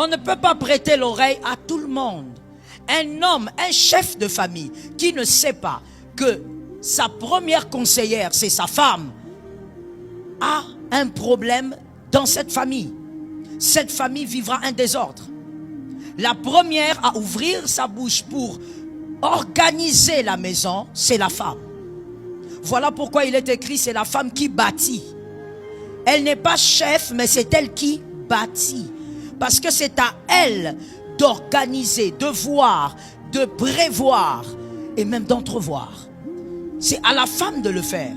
On ne peut pas prêter l'oreille à tout le monde. Un homme, un chef de famille qui ne sait pas que sa première conseillère, c'est sa femme, a un problème dans cette famille. Cette famille vivra un désordre. La première à ouvrir sa bouche pour organiser la maison, c'est la femme. Voilà pourquoi il est écrit, c'est la femme qui bâtit. Elle n'est pas chef, mais c'est elle qui bâtit. Parce que c'est à elle d'organiser, de voir, de prévoir et même d'entrevoir. C'est à la femme de le faire.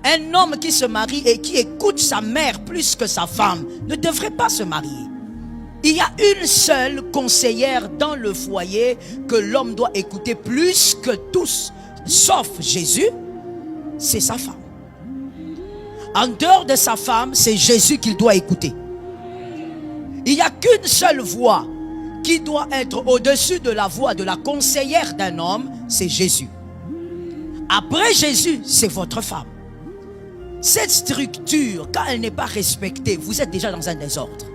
Un homme qui se marie et qui écoute sa mère plus que sa femme ne devrait pas se marier. Il y a une seule conseillère dans le foyer que l'homme doit écouter plus que tous, sauf Jésus, c'est sa femme. En dehors de sa femme, c'est Jésus qu'il doit écouter. Il n'y a qu'une seule voix qui doit être au-dessus de la voix de la conseillère d'un homme, c'est Jésus. Après Jésus, c'est votre femme. Cette structure, quand elle n'est pas respectée, vous êtes déjà dans un désordre.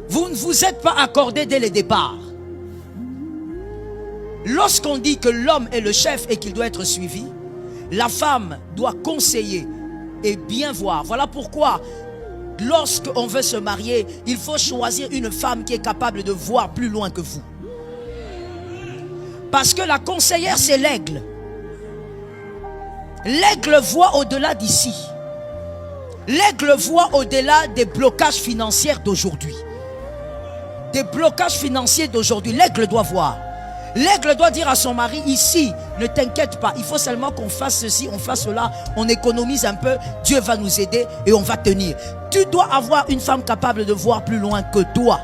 Vous ne vous êtes pas accordé dès le départ. Lorsqu'on dit que l'homme est le chef et qu'il doit être suivi, la femme doit conseiller et bien voir. Voilà pourquoi, lorsqu'on veut se marier, il faut choisir une femme qui est capable de voir plus loin que vous. Parce que la conseillère, c'est l'aigle. L'aigle voit au-delà d'ici. L'aigle voit au-delà des blocages financiers d'aujourd'hui. Des blocages financiers d'aujourd'hui. L'aigle doit voir. L'aigle doit dire à son mari, ici, ne t'inquiète pas, il faut seulement qu'on fasse ceci, on fasse cela, on économise un peu, Dieu va nous aider et on va tenir. Tu dois avoir une femme capable de voir plus loin que toi.